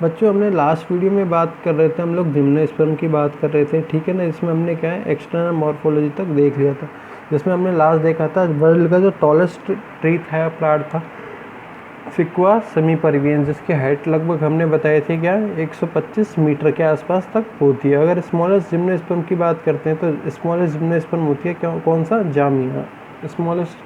बच्चों हमने last video में बात कर रहे थे, हम लोग जिम्नोस्पर्म की बात कर रहे थे, ठीक है ना। इसमें हमने क्या है एक्सटर्नल मॉर्फोलॉजी तक देख लिया था, जिसमें हमने लास्ट देखा था वर्ल्ड का जो टॉलेस्ट ट्री था प्लांट था फिक्वा सेमीपरवियंस, जिसकी हाइट लगभग हमने बताई थी क्या 125 मीटर के आसपास तक होती है। अगर स्मॉलेस्ट जिम्नोस्पर्म की बात करते हैं तो स्मॉलेस्ट जिम्नोस्पर्म होती है कौन सा, जामिया। स्मॉलेस्ट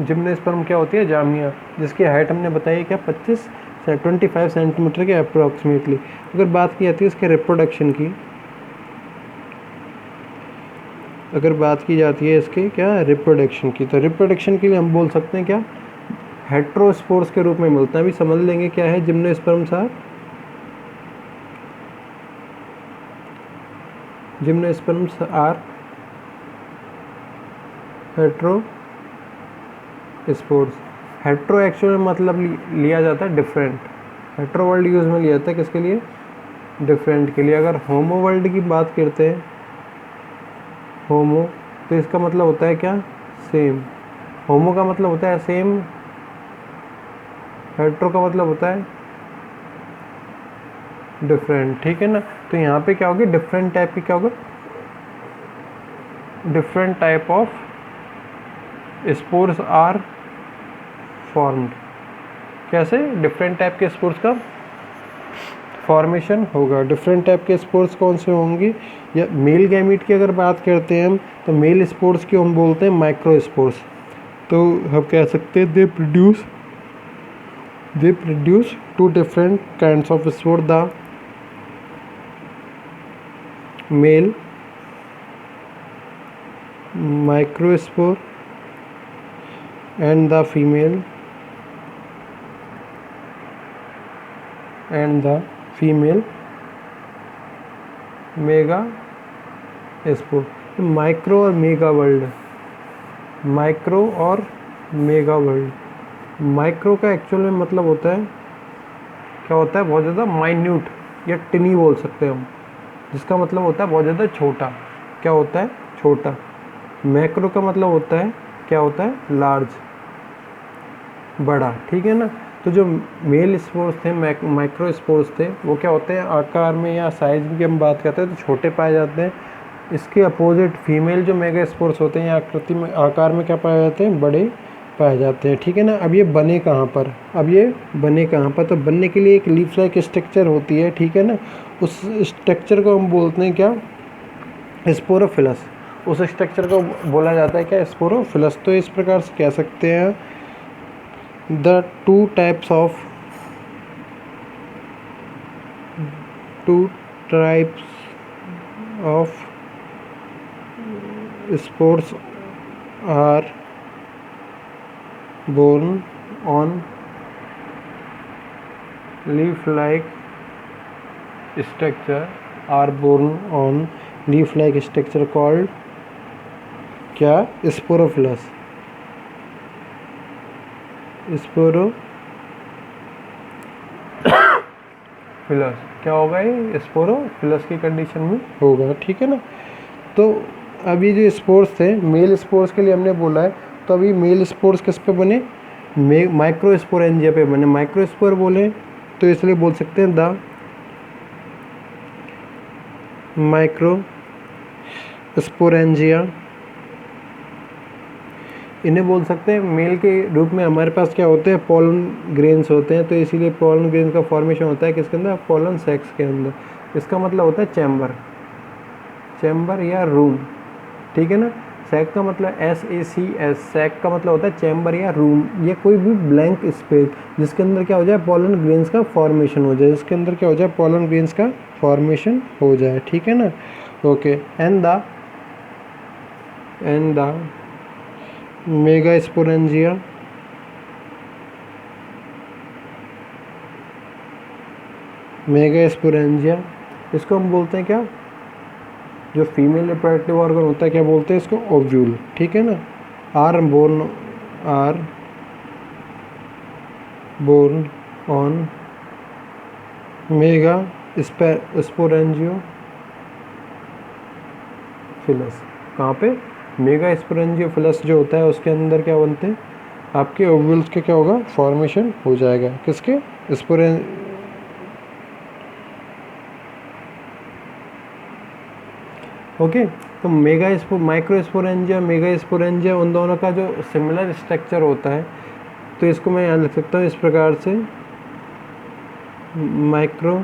जिम्नोस्पर्म क्या होती है, जामिया, जिसकी हाइट हमने बताई क्या 25 सेंटीमीटर के अप्रोक्सीमेटली। अगर बात की जाती है इसके रिप्रोडक्शन की, अगर बात की जाती है इसके क्या रिप्रोडक्शन की, तो रिप्रोडक्शन के लिए हम बोल सकते हैं क्या हेट्रोस्पोर्स के रूप में मिलता है। अभी समझ लेंगे क्या है gymnosperms are, gymnosperms are heterospores. Hetero actual में मतलब लिया जाता है डिफरेंट, हेट्रो वर्ड यूज में लिया जाता है किसके लिए, डिफरेंट के लिए। अगर होमो वर्ड की बात करते हैं, होमो, तो इसका मतलब होता है क्या, सेम। होमो का मतलब होता है सेम, हेट्रो का मतलब होता है डिफरेंट, ठीक है ना। तो यहाँ पे क्या होगी, डिफरेंट टाइप की क्या होगा, different type of spores are formed. कैसे, डिफरेंट टाइप के स्पोर्स का फॉर्मेशन होगा। डिफरेंट टाइप के स्पोर्स कौन से होंगे, या मेल गैमीट की अगर बात करते हैं हम, तो मेल स्पोर्स की हम बोलते हैं माइक्रो स्पोर्स। तो हम कह सकते हैं they produce two different kinds of spore, the male microspore and the female megaspore. Micro और मेगा वर्ल्ड, माइक्रो और मेगा वर्ल्ड। माइक्रो का एक्चुअल में मतलब होता है क्या होता है, बहुत ज़्यादा माइन्यूट या टिनी बोल सकते हैं हम, जिसका मतलब होता है बहुत ज़्यादा छोटा। क्या होता है, छोटा। मैक्रो का मतलब होता है क्या होता है, लार्ज, बड़ा, ठीक है ना। तो जो मेल स्पोर्स थे, माइक्रो स्पोर्स थे, वो क्या होते हैं आकार में या साइज की हम बात करते हैं तो छोटे पाए जाते हैं। इसके अपोजिट फीमेल जो मेगा स्पोर्स होते हैं या आकृति में आकार में क्या पाए जाते हैं, बड़े पाए जाते हैं, ठीक है ना। अब ये बने कहाँ पर, तो बनने के लिए एक लीफ लाइक स्ट्रक्चर होती है, ठीक है ना। उस स्ट्रक्चर को हम बोलते हैं क्या, स्पोरोफिलस। उस स्ट्रक्चर को बोला जाता है क्या, स्पोरोफिलस। तो इस प्रकार से कह सकते हैं the two types of spores are born on leaf-like structure, called क्या, स्पोरोफिलस। स्पोरोफिलस क्या होगा, ये स्पोरोफिलस की कंडीशन में होगा, ठीक है ना। तो अभी जो स्पोर्स थे मेल स्पोर्स के लिए हमने बोला है, तो अभी मेल स्पोर्स किस पे बने, माइक्रोस्पोरेंजिया पे बने। माइक्रोस्पोर बोले तो इसलिए बोल सकते हैं द माइक्रोस्पोरेंजिया, इन्हें बोल सकते हैं। मेल के रूप में हमारे पास क्या होते हैं, पोलन ग्रेन्स होते हैं, तो इसीलिए पोलन ग्रेन्स का फॉर्मेशन होता है किसके अंदर, पोलन सेक्स के अंदर। इसका मतलब होता है चैम्बर या रूम, ठीक है ना। सैक का मतलब SACS, सैक का मतलब होता है चैम्बर या रूम, या कोई भी ब्लैंक स्पेस जिसके अंदर क्या हो जाए, पोलन ग्रेन्स का फॉर्मेशन हो जाए, ठीक है ना। ओके, एंड द मेगास्पोरेंजिया इसको हम बोलते हैं क्या, जो फीमेल रिप्रोडक्टिव ऑर्गन होता है क्या बोलते हैं इसको, ओव्यूल, ठीक है ना। Are borne on megasporangiophylls. कहाँ पे, मेगा स्पोरेंजियोफिलस जो होता है उसके अंदर क्या बनते हैं आपके ओव्यूल्स के, क्या होगा, फॉर्मेशन हो जाएगा किसके, स्पोरें ओके। तो माइक्रो स्पोरेंजिया, मेगा स्पोरेंजिया, उन दोनों का जो सिमिलर स्ट्रक्चर होता है, तो इसको मैं यहाँ लिख सकता हूँ इस प्रकार से, micro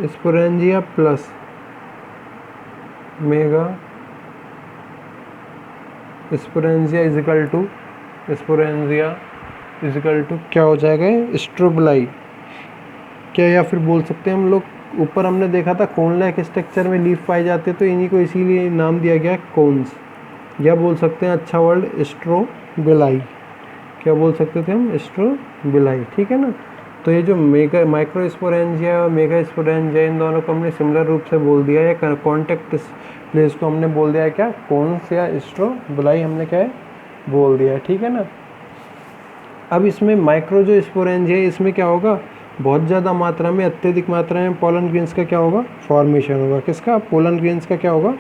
sporangia plus megasporangia is equal to क्या हो जाएगा, स्ट्रोबलाई क्या, या फिर बोल सकते हैं हम लोग, ऊपर हमने देखा था कोन लाइक स्ट्रक्चर में लीफ पाई जाती है, तो इन्हीं को इसीलिए नाम दिया गया कोन्स, या बोल सकते हैं अच्छा वर्ड स्ट्रोबिलाई, क्या बोल सकते थे हम, स्ट्रोबिलाई, ठीक है ना। तो ये जो माइक्रो स्पोरेंजिया और मेगा स्पोरेंजिया, इन दोनों को हमने सिमिलर रूप से बोल दिया, या कॉन्टेक्ट प्लेस को हमने बोल दिया क्या, कोन्स या स्ट्रोबिलाई हमने क्या है बोल दिया, ठीक है ना। अब इसमें माइक्रो जो स्पोरेंजिया है, इसमें क्या होगा, बहुत ज़्यादा मात्रा में, अत्यधिक मात्रा में पोलन ग्रेन्स का क्या होगा, फॉर्मेशन होगा, किसका, पोलन ग्रेन्स का क्या होगा,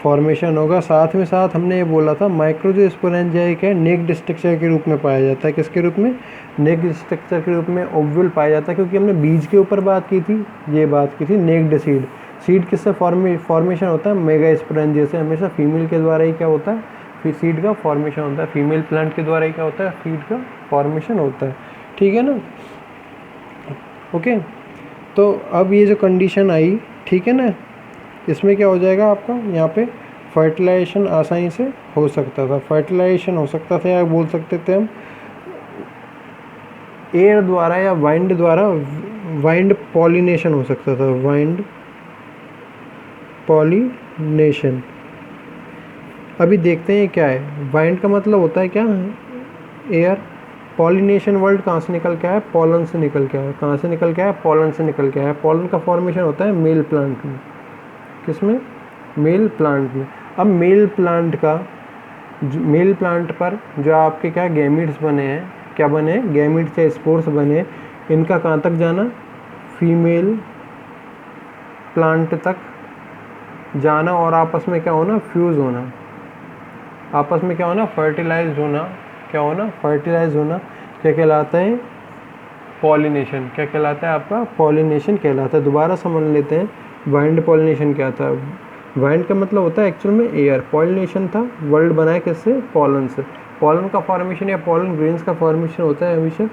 फॉर्मेशन होगा। साथ में साथ हमने ये बोला था माइक्रो जो स्पोरेंजिया क्या है, नेक्ड स्ट्रक्चर के रूप में पाया जाता है, किसके रूप में, नेक्ड स्ट्रक्चर के रूप में ओव्यूल पाया जाता है, क्योंकि हमने बीज के ऊपर बात की थी, ये बात की थी नेक्ड सीड किससे फॉर्मेशन होता है, मेगा स्पोरेंजिया से, हमेशा फीमेल के द्वारा ही क्या होता है, फिर सीड का फॉर्मेशन होता है, फीमेल प्लांट के द्वारा ही क्या होता है, सीड का फॉर्मेशन होता है, ठीक है ना। ओके, तो अब ये जो कंडीशन आई, ठीक है ना, इसमें क्या हो जाएगा आपका, यहाँ पे फर्टिलाइजेशन आसानी से हो सकता था, फर्टिलाइजेशन हो सकता था, या बोल सकते थे हम एयर द्वारा या वाइंड द्वारा, वाइंड पॉलिनेशन हो सकता था, वाइंड पॉलिनेशन। अभी देखते हैं क्या है, वाइंड का मतलब होता है क्या, एयर, पॉलिनेशन वर्ड कहाँ से निकल के आया, पॉलन से निकल के आया, कहाँ से निकल के आया, पॉलन से निकल के आया। पॉलन का फॉर्मेशन होता है मेल प्लांट में, किसमें, मेल प्लांट में। अब मेल प्लांट पर जो आपके क्या गैमीट्स बने हैं, क्या बने हैं, गैमीट्स या स्पोर्स बने, इनका कहाँ तक जाना, फीमेल प्लांट तक जाना, और आपस में क्या होना, फ्यूज़ होना, आपस में क्या होना, फर्टिलाइज होना, क्या होना, फर्टिलाइज होना, क्या कहलाता है, पॉलिनेशन, क्या कहलाता है आपका, पॉलिनेशन कहलाता है। दोबारा समझ लेते हैं, वाइंड पॉलिनेशन क्या था, वाइंड का मतलब होता है एक्चुअल में एयर, पॉलिनेशन था, वर्ल्ड बनाया किससे, पॉलन से। पॉलन का फॉर्मेशन या पॉलन ग्रेन्स का फॉर्मेशन होता है हमेशा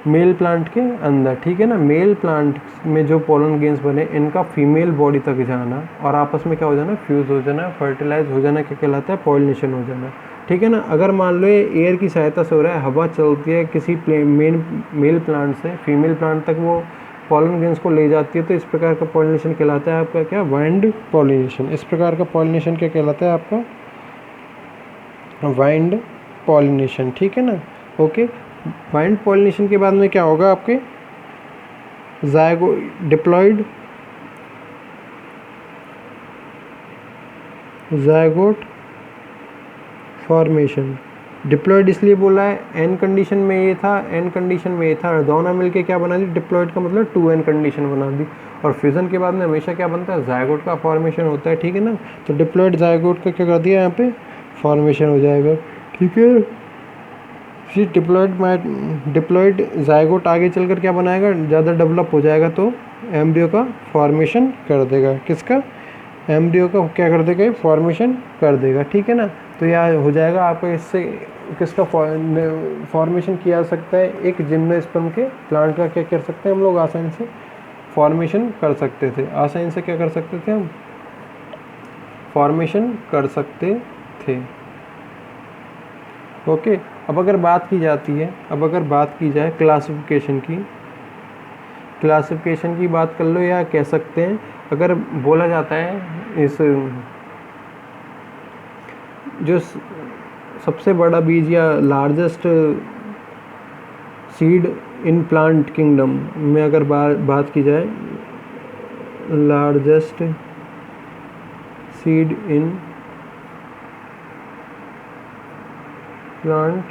मेल प्लांट के अंदर, ठीक है ना। मेल प्लांट में जो पोलन ग्रेन्स बने, इनका फीमेल बॉडी तक जाना और आपस में क्या हो जाना, फ्यूज़ हो जाना, फर्टिलाइज हो जाना, क्या कहलाता है, पॉलिनेशन हो जाना, ठीक है ना। अगर मान लो ये एयर की सहायता से हो रहा है, हवा चलती है किसी मेल प्लांट से फीमेल प्लांट तक, वो पोलन ग्रेन्स को ले जाती है, तो इस प्रकार का पॉलिनेशन कहलाता है आपका क्या, वाइंड पॉलिनेशन। इस प्रकार का पॉलिनेशन क्या कहलाता है आपका, वाइंड पॉलिनेशन, ठीक है ना। ओके, वाइंड पॉलिनेशन के बाद में क्या होगा आपके, ज़ायगोट फॉर्मेशन। डिप्लॉयड इसलिए बोला है, एन कंडीशन में ये था, एन कंडीशन में ये था, दोनों मिलके क्या बना दी, डिप्लॉयड का मतलब 2n कंडीशन बना दी। और फ्यूजन के बाद में हमेशा क्या बनता है, ज़ायगोट का फॉर्मेशन होता है, ठीक है ना। तो डिप्लॉयड ज़ायगोट का क्या कर दिया यहाँ पे, फॉर्मेशन हो जाएगा, ठीक है। फिर डिप्लॉयड ज़ायगोट आगे चलकर क्या बनाएगा, ज़्यादा डेवलप हो जाएगा तो एम्ब्रियो का फॉर्मेशन कर देगा, किसका, एम्ब्रियो का क्या कर देगा, फॉर्मेशन कर देगा, ठीक है ना। तो यह हो जाएगा आपको, इससे किसका फॉर्मेशन किया जा सकता है, एक जिम्नोस्पर्म के प्लांट का क्या कर सकते हैं हम लोग, आसानी से फॉर्मेशन कर सकते थे, आसानी से क्या कर सकते थे हम, फॉर्मेशन कर सकते थे। ओके, अब अगर बात की जाए क्लासिफिकेशन की बात कर लो, या कह सकते हैं अगर बोला जाता है इस जो सबसे बड़ा बीज या largest seed in plant kingdom में अगर बात की जाए, largest seed in plant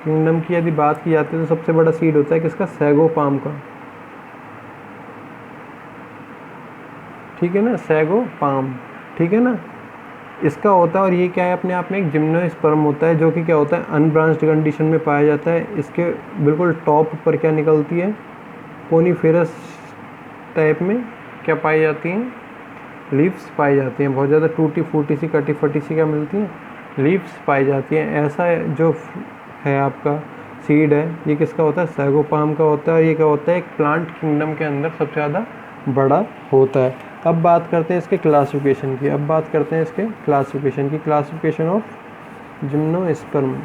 kingdom की यदि बात की जाती है, तो सबसे बड़ा सीड होता है किसका, सैगो पाम का, ठीक है ना, सैगो पाम, ठीक है ना। इसका होता है, और ये क्या है अपने आप में एक जिम्नोस्पर्म होता है, जो कि क्या होता है अनब्रांच्ड कंडीशन में पाया जाता है। इसके बिल्कुल टॉप पर क्या निकलती है, कोनीफेरस टाइप में क्या पाई जाती हैं, लीव्स पाई जाती हैं। बहुत ज़्यादा टूटी फूटी सी कटी फटी सी क्या मिलती हैं, लीव्स पाई जाती हैं। ऐसा जो है आपका सीड है, ये किसका होता है, सैगोपाम का होता है। और ये क्या होता है, एक प्लांट किंगडम के अंदर सबसे ज़्यादा बड़ा होता है। अब बात करते हैं इसके क्लासिफिकेशन की। Classification of gymnosperm.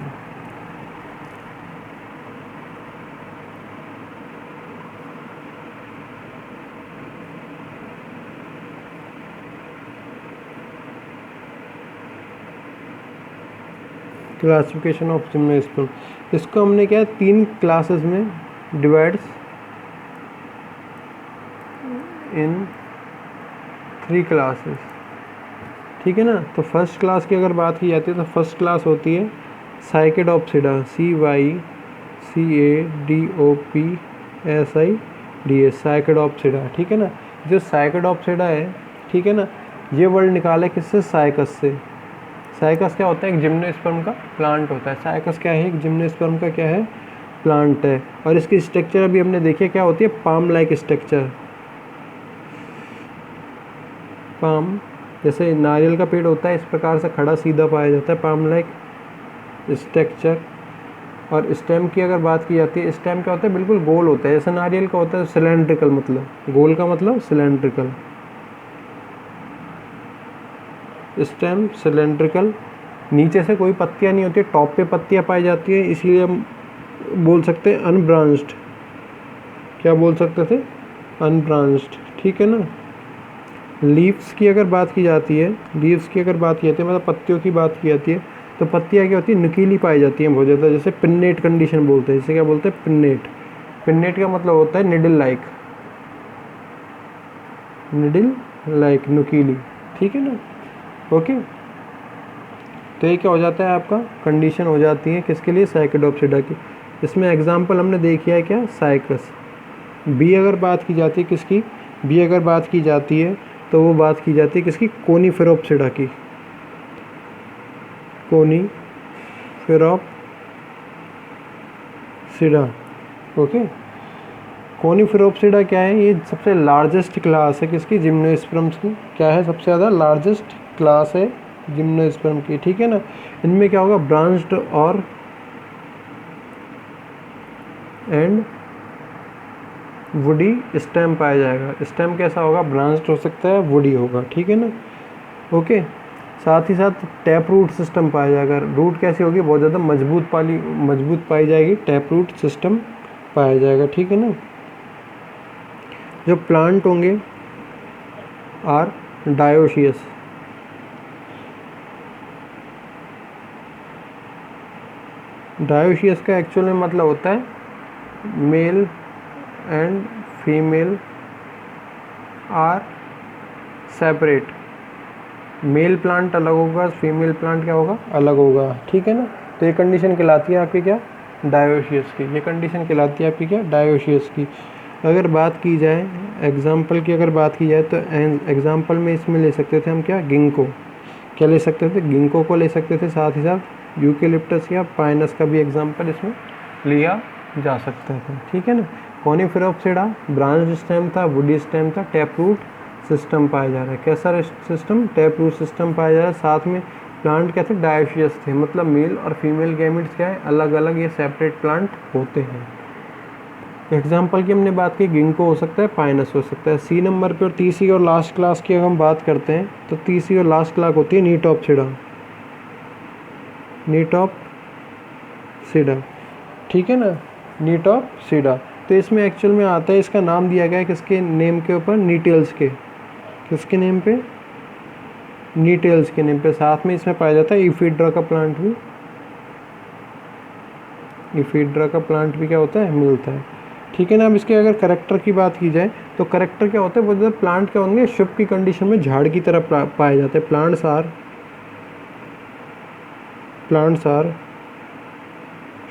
Classification of gymnosperm, इसको हमने क्या 3 क्लासेस में डिवाइड्स इन 3 क्लासेस, ठीक है ना। तो फर्स्ट क्लास की अगर बात की जाती है तो फर्स्ट क्लास होती है साइकेडोप्सिडा, CYCADOPSIDA, साइकेडोप्सिडा, ठीक है ना। जो साइकेडोप्सिडा है, ठीक है ना, ये वर्ड निकाला किससे, साइकस से। साइकस क्या होता है, एक जिम्नोस्पर्म का प्लांट होता है। साइकस क्या है, एक जिम्नोस्पर्म का क्या है, प्लांट है। और इसकी स्ट्रक्चर अभी हमने देखी क्या होती है, पाम लाइक स्ट्रक्चर। पाम जैसे नारियल का पेड़ होता है, इस प्रकार से खड़ा सीधा पाया जाता है, पाम लाइक स्ट्रक्चर। और स्टेम की अगर बात की जाती है, स्टेम क्या होता है, बिल्कुल गोल होता है, जैसे नारियल का होता है सिलेंड्रिकल, मतलब गोल का मतलब सिलेंड्रिकल। स्टेम सिलेंड्रिकल, नीचे से कोई पत्तियां नहीं होती, टॉप पे पत्तियां पाई जाती है, इसीलिए हम बोल सकते हैं अनब्रांच्ड। क्या बोल सकते थे, अनब्रांच्ड, ठीक है ना। लीव्स की अगर बात की जाती है, मतलब पत्तियों की बात की जाती है, तो पत्तियाँ क्या होती है, नुकीली पाई जाती हैं बहुत ज़्यादा, जैसे पिन्नेट कंडीशन बोलते हैं। जैसे क्या बोलते हैं, पिन्नेट। पिन्नेट का मतलब होता है निडल लाइक, नुकीली, ठीक है ना। ओके, तो ये क्या हो जाता है, आपका कंडीशन हो जाती है किसके लिए, साइकेडोप्सिडा की। इसमें एग्जाम्पल हमने देखी है क्या, साइकस। बी अगर बात की जाती है किसकी, तो वो बात की जाती है किसकी, कोनीफेरोप्सिडा की। कोनीफेरोप्सिडा, ओके। कोनीफेरोप्सिडा क्या है, ये सबसे लार्जेस्ट क्लास है किसकी, जिम्नोस्पर्म्स की। क्या है, सबसे ज़्यादा लार्जेस्ट क्लास है जिम्नोस्पर्म की, ठीक है ना। इनमें क्या होगा, ब्रांच्ड और एंड वुडी स्टेम पाया जाएगा। स्टेम कैसा होगा, ब्रांच्ड हो सकता है, वुडी होगा, ठीक है ना। ओके, साथ ही साथ टैप रूट सिस्टम पाया जाएगा। रूट कैसी होगी, बहुत ज़्यादा मजबूत पाई जाएगी, टैप रूट सिस्टम पाया जाएगा, ठीक है ना। जो प्लांट होंगे आर डायोशियस। डायोशियस का एक्चुअल में मतलब होता है male and female are separate. Male plant अलग होगा, फीमेल प्लांट क्या होगा, अलग होगा, ठीक है ना। तो ये कंडीशन कहलाती है आपकी क्या, डायोशियस की। ये कंडीशन कहलाती है आपकी क्या, डायोशियस की। अगर बात की जाए एग्जाम्पल की, अगर बात की जाए तो एग्जाम्पल में इसमें ले सकते थे हम क्या, गिंको। क्या ले सकते थे, गिंको को ले सकते थे, साथ ही साथ यूकेलिप्टस या पाइनस का भी एग्जाम्पल इसमें लिया जा सकता था, ठीक है ना। कोनीफेरोप्सिडा ब्रांच स्टेम था, वुडी स्टेम था, टैप रूट सिस्टम पाया जा रहा है। कैसा सिस्टम, टैप रूट सिस्टम पाया जा रहा है। साथ में प्लांट क्या थे, डायोशियस थे, मतलब मेल और फीमेल गैमेट्स क्या है, अलग अलग, ये सेपरेट प्लांट होते हैं। एग्जाम्पल की हमने बात की, गिंको हो सकता है, पाइनस हो सकता है। सी नंबर पे और तीसरी और लास्ट क्लास की अगर हम बात करते हैं तो तीसरी और लास्ट क्लास होती है नीटॉप्सिडा, ठीक है ना, नीटॉप्सिडा। तो इसमें एक्चुअल में आता है, इसका नाम दिया गया है किसके नेम के ऊपर, नीटेल्स के। किसके नेम पे, नीटेल्स के नेम पे। साथ में इसमें पाया जाता है इफीड्रा का प्लांट भी क्या होता है, मिलता है, ठीक है ना। अब इसके अगर करेक्टर की बात की जाए तो करेक्टर क्या होता है, वो जब प्लांट क्या होंगे, शुभ की कंडीशन में झाड़ की तरह पाए जाते हैं। प्लांट्स आर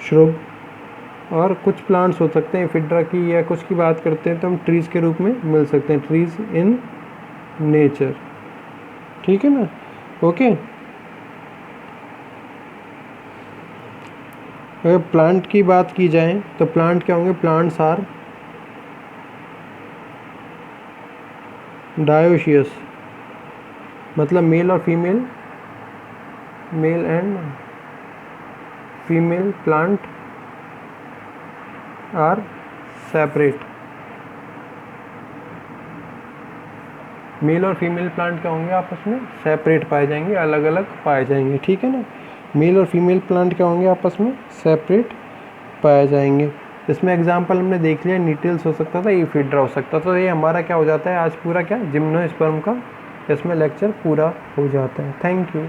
शुभ, और कुछ प्लांट्स हो सकते हैं इफिड्रा की या कुछ की बात करते हैं तो हम ट्रीज के रूप में मिल सकते हैं, ट्रीज इन नेचर, ठीक है ना। ओके। अगर प्लांट की बात की जाए तो प्लांट क्या होंगे, प्लांट्स आर डायोशियस, मतलब मेल और female, male and female plant are separate. Male और फीमेल प्लांट क्या होंगे, आपस में सेपरेट पाए जाएंगे, अलग अलग पाए जाएंगे, ठीक है ना। मेल और फीमेल प्लांट क्या होंगे, आपस में सेपरेट पाए जाएंगे। इसमें एग्जांपल हमने देख लिया, नीटल्स हो सकता था, एफिड्रा हो सकता था। तो ये हमारा क्या हो जाता है आज पूरा, क्या जिम्नोस्पर्म का इसमें लेक्चर पूरा हो जाता है। Thank you.